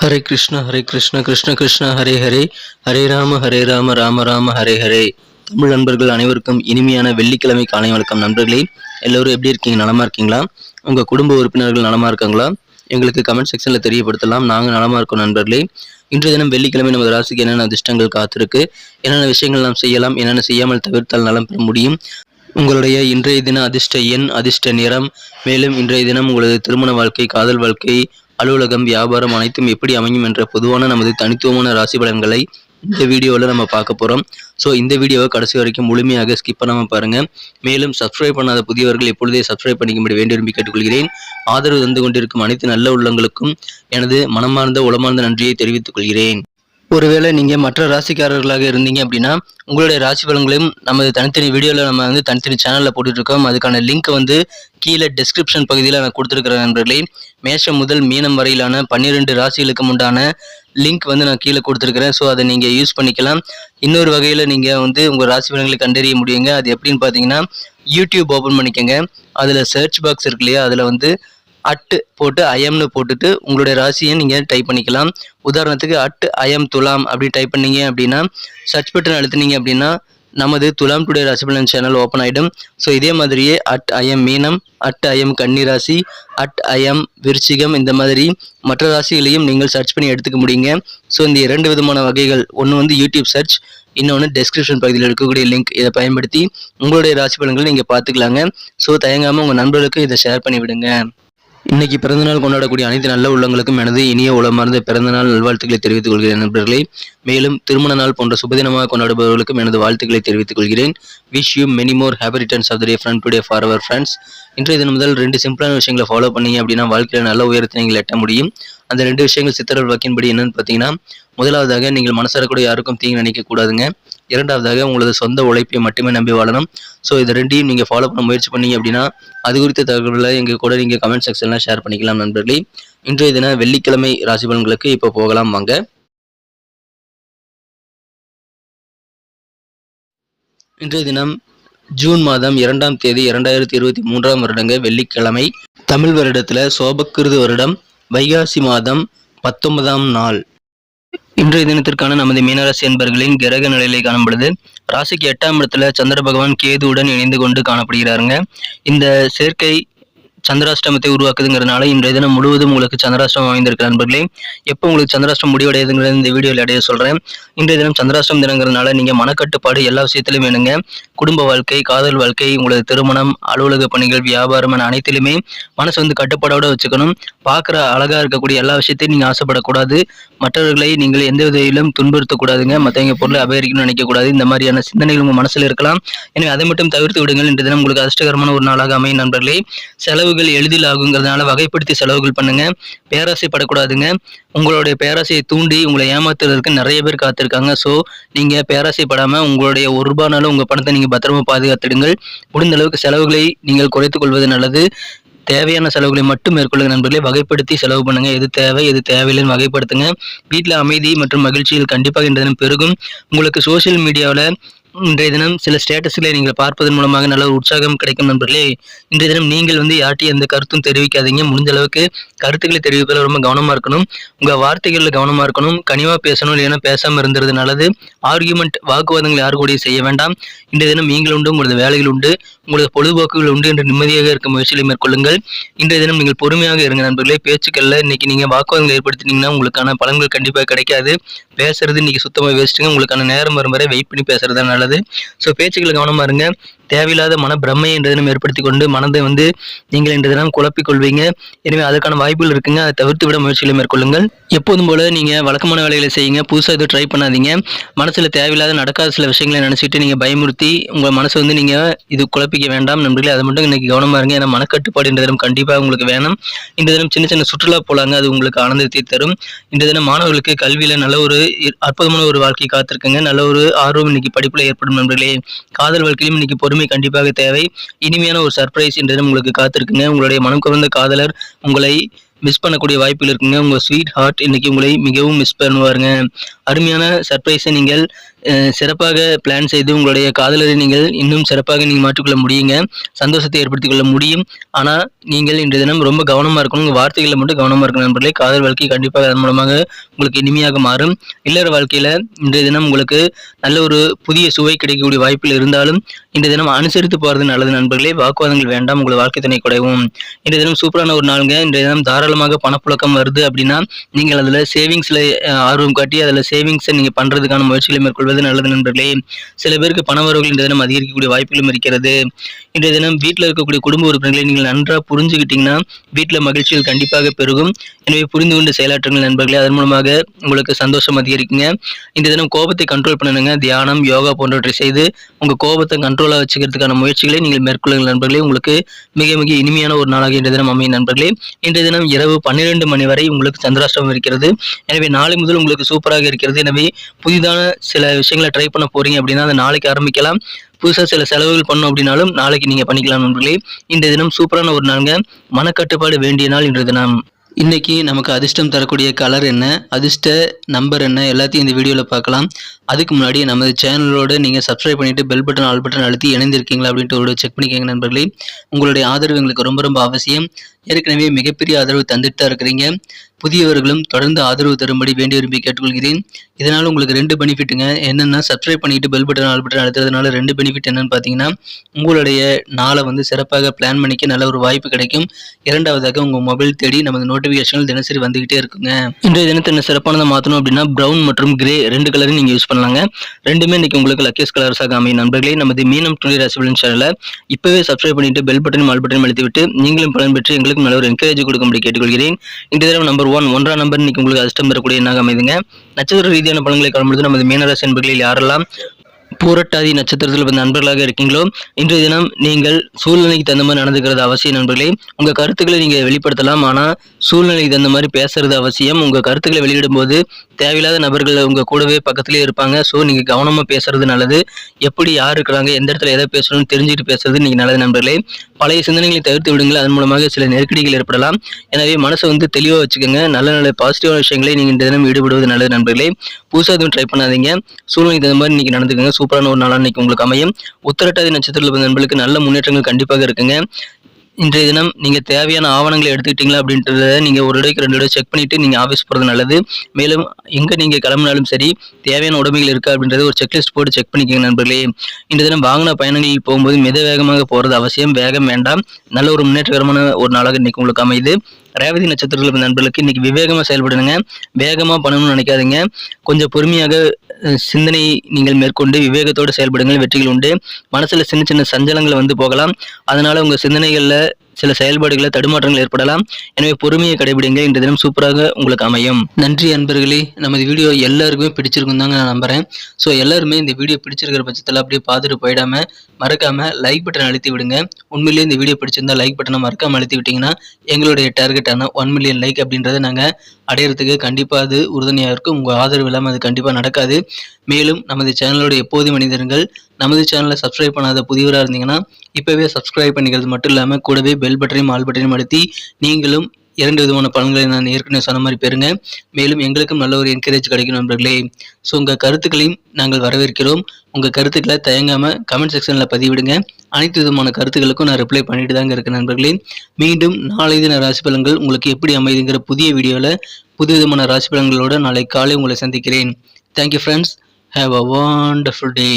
ஹரே கிருஷ்ணா கிருஷ்ண கிருஷ்ணா ஹரே ஹரே, ஹரே ராம ராம ராம ஹரே ஹரே. தமிழ் நண்பர்கள் அனைவருக்கும் இனிமையான வெள்ளிக்கிழமை காலை வணக்கம். நண்பர்களே, எல்லோரும் எப்படி இருக்கீங்க? நலமா இருக்கீங்களா? உங்க குடும்ப உறுப்பினர்கள் நலமா இருக்காங்களா? எங்களுக்கு கமெண்ட் செக்ஷன்ல தெரியப்படுத்தலாம். நாங்கள் நலமா இருக்கோம் நண்பர்களே. இன்றைய தினம் வெள்ளிக்கிழமை நமது ராசிக்கு என்னென்ன அதிர்ஷ்டங்கள் காத்திருக்கு, என்னென்ன விஷயங்கள் நாம் செய்யலாம், என்னென்ன செய்யாமல் தவிர்த்தால் நலம் பெற முடியும், உங்களுடைய இன்றைய தின அதிர்ஷ்ட எண், அதிர்ஷ்ட நிறம், மேலும் இன்றைய தினம் உங்களது திருமண வாழ்க்கை, காதல் வாழ்க்கை, அலுவலகம், வியாபாரம் அனைத்தும் எப்படி அமையும் என்ற பொதுவான நமது தனித்துவமான ராசி பலன்களை இந்த வீடியோவில் நம்ம பார்க்க போகிறோம். ஸோ இந்த வீடியோவை கடைசி வரைக்கும் முழுமையாக ஸ்கிப் பண்ணாமல் பாருங்கள். மேலும் சப்ஸ்கிரைப் பண்ணாத புதியவர்கள் எப்பொழுதே சப்ஸ்கிரைப் பண்ணிக்கும்படி வேண்டி விரும்பி கேட்டுக்கொள்கிறேன். ஆதரவு தந்து கொண்டிருக்கும் அனைத்து நல்ல உள்ளங்களுக்கும் எனது மனமார்ந்த உளமார்ந்த நன்றியை தெரிவித்துக் கொள்கிறேன். ஒருவேளை நீங்கள் மற்ற ராசிக்காரர்களாக இருந்தீங்க அப்படின்னா உங்களுடைய ராசி பலன்களையும் நமது தனித்தனி வீடியோவில் நம்ம தனித்தனி சேனலில் போட்டுட்ருக்கோம். அதுக்கான லிங்க் கீழே டிஸ்கிரிப்ஷன் பகுதியில் நான் கொடுத்துருக்கிறேன் நண்பர்களே. மேஷம் முதல் மீனம் வரையிலான 12 ராசிகளுக்கு உண்டான லிங்க் நான் கீழே கொடுத்துருக்கிறேன். ஸோ அதை நீங்கள் யூஸ் பண்ணிக்கலாம். இன்னொரு வகையில் நீங்கள் உங்கள் ராசி பலன்களை கண்டறிய முடியுங்க. அது எப்படின்னு பார்த்தீங்கன்னா, யூடியூப் ஓப்பன் பண்ணிக்கோங்க. அதில் சர்ச் பாக்ஸ் இருக்கு இல்லையா, அதில் அட்டு போட்டு ஐஎம்னு போட்டுட்டு உங்களுடைய ராசியை நீங்கள் டைப் பண்ணிக்கலாம். உதாரணத்துக்கு ஐஎம் துலாம் அப்படி டைப் பண்ணீங்க அப்படின்னா, சர்ச் பட்டன் அழுத்தினீங்க அப்படின்னா நமது துலாம் டுடே ராசி பலன் சேனல் ஓப்பன் ஆகிடும். ஸோ இதே மாதிரியே ஐஎம் மீனம், ஐஎம் கன்னி ராசி, ஐஎம் விருச்சிகம், இந்த மாதிரி மற்ற ராசிகளையும் நீங்கள் சர்ச் பண்ணி எடுத்துக்க முடியுங்க. ஸோ இந்த 2 விதமான வகைகள், ஒன்று யூடியூப் சர்ச், இன்னொன்று டெஸ்கிரிப்ஷன் பகுதியில் இருக்கக்கூடிய லிங்க். இதை பயன்படுத்தி உங்களுடைய ராசி பலன்களை நீங்கள் பார்த்துக்கலாங்க. ஸோ தயங்காமல் உங்கள் நண்பர்களுக்கு இதை ஷேர் பண்ணி விடுங்க. இன்னைக்கு பிறந்தநாள் கொண்டாடக்கூடிய அனைத்து நல்ல உள்ளங்களுக்கும் எனது இனிய உளமார்ந்த பிறந்தநாள் நல்வாழ்த்துக்களை தெரிவித்துக் கொள்கிறேன் நண்பர்களே. மேலும் திருமண நாள் போன்ற சுபதினமாக கொண்டாடுபவர்களுக்கும் எனது வாழ்த்துக்களை தெரிவித்துக் கொள்கிறேன். Wish you many more happy returns of the day friend today for our friends. இன்றைய தினம் முதல் 2 சிம்பிளான விஷயங்களை ஃபாலோ பண்ணீங்க அப்படின்னா வாழ்க்கையில் நல்ல உயரத்தை நீங்கள் எட்ட முடியும். அந்த 2 விஷயங்கள் சித்தர்கள் வாக்கின்படி என்னன்னு பார்த்தீங்கன்னா, முதலாவதாக நீங்கள் மனசார கூட யாருக்கும் தீங்கு நினைக்க கூடாதுங்க. இரண்டாவதாக உங்களது சொந்த உழைப்பை மட்டுமே நம்பி வாழணும். ஸோ இது 2ஐயும் நீங்கள் ஃபாலோ பண்ண முயற்சி பண்ணீங்க அப்படின்னா அது குறித்த தகவல்களை எங்கள் கூட நீங்கள் கமெண்ட் செக்ஷனில் ஷேர் பண்ணிக்கலாம் நண்பர்களே. இன்றைய தின வெள்ளிக்கிழமை ராசி பலன்களுக்கு இப்போ போகலாம் வாங்க. இன்றைய தினம் ஜூன் மாதம் 2ஆம் தேதி 2023ஆம் வருடங்க வெள்ளிக்கிழமை. தமிழ் வருடத்தில் சோபக்கிருது வருடம் வைகாசி மாதம் 19ஆம் நாள். இன்றைய தினத்திற்கான நமது மீனராசி என்பர்களின் கிரக நிலையிலே காணப்படுது. ராசிக்கு 8ஆம் இடத்துல சந்திர பகவான் கேதுவுடன் இணைந்து கொண்டு காணப்படுகிறாருங்க. இந்த சேர்க்கை சந்திராஷ்டமத்தை உருவாக்குதுங்கிறதுனால இன்றைய தினம் முழுவதும் உங்களுக்கு சந்திராஷ்டமம் அமைந்திருக்கிற நண்பர்களே. எப்போ உங்களுக்கு சந்திராஷ்டம் முடிவடையுதுங்கிறது இந்த வீடியோவில் இடையே சொல்கிறேன். இன்றைய தினம் சந்திராஷ்டம் தினங்கிறதுனால நீங்கள் மனக்கட்டுப்பாடு எல்லா விஷயத்திலும் வேணுங்க. குடும்ப வாழ்க்கை, காதல் வாழ்க்கை, உங்களது திருமணம், அலுவலக பணிகள், வியாபாரம் என அனைத்திலுமே மனசு கட்டுப்பாடோடு வச்சுக்கணும். பார்க்குற அழகாக இருக்கக்கூடிய எல்லா விஷயத்தையும் நீங்கள் ஆசைப்படக்கூடாது. மற்றவர்களை நீங்கள் எந்த விதையிலும் துன்புறுத்தக்கூடாதுங்க. மற்றவங்க பொருளை அபகரிக்கணும்னு நினைக்கக்கூடாது. இந்த மாதிரியான சிந்தனைகள் உங்கள் மனசில் இருக்கலாம். எனவே அதை மட்டும் தவிர்த்து விடுங்கள். இன்றைய தினம் உங்களுக்கு அதிர்ஷ்டகரமான ஒரு நாளாக அமையும் நண்பர்களே. செலவுகள் எளிதில் ஆகுங்கிறதுனால வகைப்படுத்தி செலவுகள் பண்ணுங்க. பேராசைப்படக்கூடாதுங்க. உங்களுடைய பேராசையை தூண்டி உங்களை ஏமாத்துறதுக்கு நிறைய பேர் காத்திருக்காங்க. ஸோ நீங்கள் பேராசைப்படாமல் உங்களுடைய ₹1 உங்கள் பணத்தை நீங்கள் பத்திரமா பாதுகாத்துடுங்கள். முடிந்த அளவுக்கு செலவுகளை நீங்கள் குறைத்துக் கொள்வது நல்லது. தேவையான செலவுகளை மட்டும் மேற்கொள்ளுங்க நண்பர்களே. வகைப்படுத்தி செலவு பண்ணுங்க. எது தேவை எது தேவையில்லைன்னு வகைப்படுத்துங்க. வீட்டில் அமைதி மற்றும் மகிழ்ச்சியில் கண்டிப்பாக இன்றைய தினம் பெருகும். உங்களுக்கு சோசியல் மீடியாவில் இன்றைய தினம் சில ஸ்டேட்டஸ்களை நீங்கள் பார்ப்பதன் மூலமாக நல்ல ஒரு உற்சாகம் கிடைக்கும் நண்பர்களே. இன்றைய தினம் நீங்கள் யார்ட்டையும் எந்த கருத்தும் தெரிவிக்காதீங்க. முடிஞ்ச அளவுக்கு கருத்துக்களை தெரிவிப்பதில் ரொம்ப கவனமாக இருக்கணும். உங்கள் வார்த்தைகளில் கவனமாக இருக்கணும். கனிவாக பேசணும், இல்லைன்னா பேசாமல் இருந்துறது நல்லது. ஆர்கியூமெண்ட், வாக்குவாதங்கள் யாரு கூட செய்ய வேண்டாம். இன்றைய தினம் நீங்கள் உண்டு, உங்களது வேலைகள் உண்டு, உங்களது பொழுதுபோக்குகள் உண்டு என்று நிம்மதியாக இருக்க முயற்சிகளை மேற்கொள்ளுங்கள். இன்றைய தினம் நீங்கள் பொறுமையாக இருங்க நண்பர்களே. பேச்சுக்களில் இன்னைக்கு நீங்கள் வாக்குவாதங்கள் ஏற்படுத்தினீங்கன்னா உங்களுக்கான பலன்கள் கண்டிப்பாக கிடைக்காது. பேசுறது இன்னைக்கு சுத்தமாக வேஸ்ட்டுங்க. உங்களுக்கான நேரம் வரும் வரை வெயிட் பண்ணி பேசுறது நல்லது. ஸோ பேச்சுக்களை கவனமா இருங்க. தேவையில்லாத மன பிரம்மை என்ற தினம் ஏற்படுத்தி கொண்டு மனதை நீங்கள் இன்று தினம் குழப்பிக் கொள்வீங்க. எனவே அதற்கான வாய்ப்புகள் இருக்குங்க. அதை தவிர்த்து விட முயற்சிகளை மேற்கொள்ளுங்கள். எப்போதும் போல நீங்கள் வழக்கமான வேலைகளை செய்யுங்க. புதுசாக எதுவும் ட்ரை பண்ணாதீங்க. மனசில் தேவையில்லாத நடக்காத சில விஷயங்களை நினச்சிட்டு நீங்கள் பயமுறுத்தி உங்கள் மனசை நீங்கள் இது குழப்பிக்க வேண்டாம் நண்பர்களே. அதை மட்டும் இன்னைக்கு கவனமாக இருங்க. ஏன்னா மனக்கட்டுப்பாடு இந்த தினம் கண்டிப்பாக உங்களுக்கு வேணும். இந்த தினம் சின்ன சின்ன சுற்றுலா போலாங்க. அது உங்களுக்கு ஆனந்தத்தை தரும். இந்த தினம் மாணவர்களுக்கு கல்வியில் நல்ல ஒரு அற்புதமான ஒரு வாழ்க்கை காத்திருக்குங்க. நல்ல ஒரு ஆர்வம் இன்னைக்கு படிப்பில் ஏற்படும் நண்பர்களே. காதல் வாழ்க்கையிலும் இன்னைக்கு பொறுமை கண்டிப்பாக தேவை. இனிமையான ஒரு சர்ப்ரைஸ் இன்றைய தினம் உங்களுக்கு காத்திருக்குங்க. உங்களுடைய மனம் கவர்ந்த காதலர் உங்களை மிஸ் பண்ணக்கூடிய வாய்ப்புகள் இருக்குங்க. உங்கள் ஸ்வீட் ஹார்ட் இன்னைக்கு உங்களை மிகவும் மிஸ் பண்ணுவாருங்க. அருமையான சர்ப்ரைஸை நீங்கள் சிறப்பாக பிளான் செய்து உங்களுடைய காதலரை நீங்கள் இன்னும் சிறப்பாக மாற்றிக்கொள்ள முடியுங்க. சந்தோஷத்தை ஏற்படுத்திக் கொள்ள முடியும். ஆனா, நீங்கள் இன்றைய தினம் ரொம்ப கவனமா இருக்கணும். உங்க வார்த்தைகள்ல மட்டும் கவனமா இருக்கணும் நண்பர்களே. காதல் வாழ்க்கை கண்டிப்பாக அதன் மூலமாக உங்களுக்கு இனிமையாக மாறும். இல்லற வாழ்க்கையில இன்றைய தினம் உங்களுக்கு நல்ல ஒரு புதிய சுவை கிடைக்கக்கூடிய வாய்ப்புகள் இருந்தாலும், இன்றைய தினம் அனுசரித்து போறது நல்லது நண்பர்களே. வாக்குவாதங்கள் வேண்டாம். உங்கள் வாழ்க்கை துணை கூடவும். இன்றைய தினம் சூப்பரான ஒரு நாளுங்க. இன்றைய தினம் தாராளமாக பணப்புழக்கம் வருது அப்படின்னா, நீங்கள் அதுல சேவிங்ஸ்ல ஆர்வம் காட்டி அதுல சேவிங்ஸை நீங்க பண்றதுக்கான முயற்சிகளை மேற்கொள்வது நல்லது நண்பர்களே. சில பேருக்கு பண வரவுகள் இன்றைய தினம் அதிகரிக்கக்கூடிய வாய்ப்புகளும் இருக்கிறது. இன்றைய தினம் வீட்டில் இருக்கக்கூடிய குடும்ப உறுப்பினர்களை நீங்கள் நன்றாக புரிஞ்சுக்கிட்டீங்கன்னா வீட்டில் மகிழ்ச்சிகள் கண்டிப்பாக பெருகும். எனவே புரிந்து கொண்டு செயலாற்றுங்கள் நண்பர்களே. அதன் மூலமாக உங்களுக்கு சந்தோஷம் அதிகரிக்குங்க. இன்றைய தினம் கோபத்தை கண்ட்ரோல் பண்ணணுங்க. தியானம், யோகா போன்றவற்றை செய்து உங்க கோபத்தை கண்ட்ரோலாக வச்சுக்கிறதுக்கான முயற்சிகளை நீங்கள் மேற்கொள்ளுங்கள் நண்பர்களே. உங்களுக்கு மிக மிக இனிமையான ஒரு நாளாக இன்றைய தினம் அமையும் நண்பர்களே. இன்றைய தினம் இரவு 12 மணி வரை உங்களுக்கு சந்திராஷ்டமம் இருக்கிறது. எனவே நாளை முதல் உங்களுக்கு சூப்பராக இருக்கிறது. எனவே புதிதான சில விஷயங்களை ட்ரை பண்ண போறீங்க அப்படின்னா அதை நாளைக்கு ஆரம்பிக்கலாம். புதுசாக சில செலவுகள் பண்ணோம் அப்படின்னாலும் நாளைக்கு நீங்கள் பண்ணிக்கலாம் நண்பர்களே. இன்றைய தினம் சூப்பரான ஒரு நாளுங்க. மனக்கட்டுப்பாடு வேண்டிய நாள் இன்றைய தினம். இன்னைக்கு நமக்கு அதிர்ஷ்டம் தரக்கூடிய கலர் என்ன, அதிர்ஷ்ட நம்பர் என்ன, எல்லாத்தையும் இந்த வீடியோவில் பார்க்கலாம். அதுக்கு முன்னாடி நமது சேனலோட நீங்கள் சப்ஸ்கிரைப் பண்ணிட்டு பெல் பட்டன் ஆல் பட்டன் அழுத்தி இணைந்திருக்கீங்களா அப்படின்ட்டு ஒரு செக் பண்ணிக்கோங்க நண்பர்களே. உங்களுடைய ஆதரவு எங்களுக்கு ரொம்ப ரொம்ப அவசியம். ஏற்கனவே மிகப்பெரிய ஆதரவு தந்துட்டு தான் இருக்கிறீங்க. புதியவர்களும் தொடர்ந்து ஆதரவு தரும்படி வேண்டி விரும்பி கேட்டுக்கொள்கிறேன். இதனால் உங்களுக்கு 2 பெனிஃபிட்டுங்க. என்னென்னா, சப்ஸ்கிரைப் பண்ணிட்டு பெல் பட்டன் ஆல் பட்டன் அழுத்துறதுனால 2 பெனிஃபிட் என்னன்னு பார்த்தீங்கன்னா, உங்களுடைய நாளை சிறப்பாக பிளான் பண்ணிக்க நல்ல ஒரு வாய்ப்பு கிடைக்கும். இரண்டாவதாக உங்கள் மொபைல் தேடி நமது நோட்டிஃபிகேஷன்கள் தினசரி வந்துகிட்டே இருக்குங்க. இன்றைய தினத்தை என்ன சிறப்பானதை மாற்றணும் அப்படின்னா, ப்ரௌன் மற்றும் கிரே 2 கலரையும் நீங்கள் யூஸ் பண்ணலாங்க. ரெண்டுமே இன்னைக்கு உங்களுக்கு லக்கியஸ்ட் கலர்ஸாக அமையும் நண்பர்களே. நமது மீனம் துணை ராசிபலன் சேனலை இப்பவே சப்ஸ்கிரைப் பண்ணிட்டு பெல் பட்டனும் ஆல் பட்டனும் அழுத்தி விட்டு நீங்களும் பலன் பெற்று எங்களுக்கு நல்ல ஒரு என்கரேஜ் கொடுக்கும்படி கேட்டுக்கொள்கிறேன். இந்த தடவை நம்பர் 1 1ஆம் நம்பர் இன்னைக்கு உங்களுக்கு அதிர்ஷ்டம் தரக்கூடிய எண்ணாக அமைதுங்க. நட்சத்திர ரீதியான பலன்களை காணும்பொழுது நமது மீனராசி என்பர்களில் யாரெல்லாம் பூரட்டாதி நட்சத்திரத்தில் வந்த நண்பர்களாக இருக்கீங்களோ, இன்றைய தினம் நீங்கள் சூழ்நிலைக்கு தகுந்த மாதிரி நடந்துக்கிறது அவசியம் நண்பர்களே. உங்கள் கருத்துக்களை நீங்கள் வெளிப்படுத்தலாம், ஆனால் சூழ்நிலைக்கு தகுந்த மாதிரி பேசுறது அவசியம். உங்கள் கருத்துக்களை வெளியிடும் போது தேவையில்லாத நபர்கள் உங்கள் கூடவே பக்கத்துலேயே இருப்பாங்க. ஸோ நீங்கள் கவனமாக பேசுறது நல்லது. எப்படி யார் இருக்கிறாங்க, எந்த இடத்துல எதை பேசணும்னு தெரிஞ்சுட்டு பேசுறது இன்னைக்கு நல்லது நண்பர்களே. பழைய சிந்தனைகளை தவிர்த்து விடுங்கள். அதன் மூலமாக சில நெருக்கடிகள் ஏற்படலாம். எனவே மனசை தெளிவாக வச்சுக்கோங்க. நல்ல நல்ல பாசிட்டிவான விஷயங்களை நீங்கள் இந்த தினம் ஈடுபடுவது நல்லது நண்பர்களே. புதுசாக எதுவும் ட்ரை பண்ணாதீங்க. சூழ்நிலைக்கு தகுந்த மாதிரி இன்னைக்கு நடந்துக்கோங்க. சூப்பரான ஒரு நாளாக இன்னைக்கு உங்களுக்கு அமையும். உத்திரட்டாதி நட்சத்திரத்தில் வந்த நண்பர்களுக்கு நல்ல முன்னேற்றங்கள் கண்டிப்பாக இருக்குங்க. இன்றைய தினம் நீங்கள் தேவையான ஆவணங்களை எடுத்துக்கிட்டீங்களா அப்படின்றத நீங்கள் ஒரு தடவைக்கு 2 தடவை செக் பண்ணிவிட்டு நீங்கள் ஆஃபீஸ் போகிறது நல்லது. மேலும் எங்கே நீங்கள் கிளம்பினாலும் சரி தேவையான உடைமைகள் இருக்கா அப்படின்றத ஒரு செக்லிஸ்ட் போட்டு செக் பண்ணிக்கோங்க நண்பர்களே. இன்றைய தினம் வாகன பயணங்களில் போகும்போது மித வேகமாக போகிறது அவசியம். வேகம் வேண்டாம். நல்ல ஒரு முன்னேற்றகரமான ஒரு நாளாக இன்னைக்கு உங்களுக்கு அமையுது. ரேவதி நட்சத்திரத்தில் நண்பர்களுக்கு இன்னைக்கு விவேகமாக செயல்படுங்க. வேகமாக பண்ணணும்னு நினைக்காதீங்க. கொஞ்சம் பொறுமையாக சிந்தனை நீங்கள் மேற்கொண்டு விவேகத்தோடு செயல்படுங்கள். வெற்றிகள் உண்டு. மனசுல சின்ன சின்ன சஞ்சலங்கள் போகலாம். அதனால உங்க சிந்தனைகள்ல சில செயல்பாடுகளை தடுமாற்றங்கள் ஏற்படலாம். எனவே பொறுமையை கடைபிடிங்க. இந்த தினம் சூப்பராக உங்களுக்கு அமையும். நன்றி அன்பர்களே. நமது வீடியோ எல்லாருக்குமே பிடிச்சிருக்கும் தாங்க நான் நம்புறேன். ஸோ எல்லாருமே இந்த வீடியோ பிடிச்சிருக்கிற பட்சத்தில் அப்படியே பார்த்துட்டு போயிடாம மறக்காம லைக் பட்டன் அழுத்தி விடுங்க. உண்மையிலேயே இந்த வீடியோ பிடிச்சிருந்தா லைக் பட்டனை மறக்காம அழுத்தி விட்டீங்கன்னா எங்களுடைய டார்கெட்டான 1 மில்லியன் லைக் அப்படின்றத நாங்கள் அடையிறதுக்கு கண்டிப்பாக அது உறுதுணையாக இருக்கும். உங்கள் ஆதரவு இல்லாமல் அது கண்டிப்பாக நடக்காது. மேலும் நமது சேனலோட எப்போது மனிதர்கள் நமது சேனலை சப்ஸ்கிரைப் பண்ணாத புதியவராக இருந்தீங்கன்னா இப்போவே சப்ஸ்கிரைப் பண்ணிக்கிறது மட்டும் இல்லாமல் கூடவே பெல் பட்டனையும் ஆல் பட்டனையும் அழுத்தி நீங்களும் 2 விதமான பலன்களை நான் ஏற்கனவே சொன்ன மாதிரி பெறுங்க. மேலும் எங்களுக்கும் நல்ல ஒரு என்கரேஜ் கிடைக்கும் நண்பர்களே. ஸோ உங்கள் கருத்துக்களையும் நாங்கள் வரவேற்கிறோம். உங்கள் கருத்துக்களை தயங்காமல் கமெண்ட் செக்ஷனில் பதிவிடுங்க. அனைத்து விதமான கருத்துக்களுக்கும் நான் ரிப்ளை பண்ணிட்டு தாங்க இருக்கேன் நண்பர்களே. மீண்டும் நாளை தின ராசி பலன்கள் உங்களுக்கு எப்படி அமைதுங்கிற புதிய வீடியோவில் புது விதமான ராசி பலன்களோடு நாளை காலை உங்களை சந்திக்கிறேன். Thank you friends. Have a wonderful day.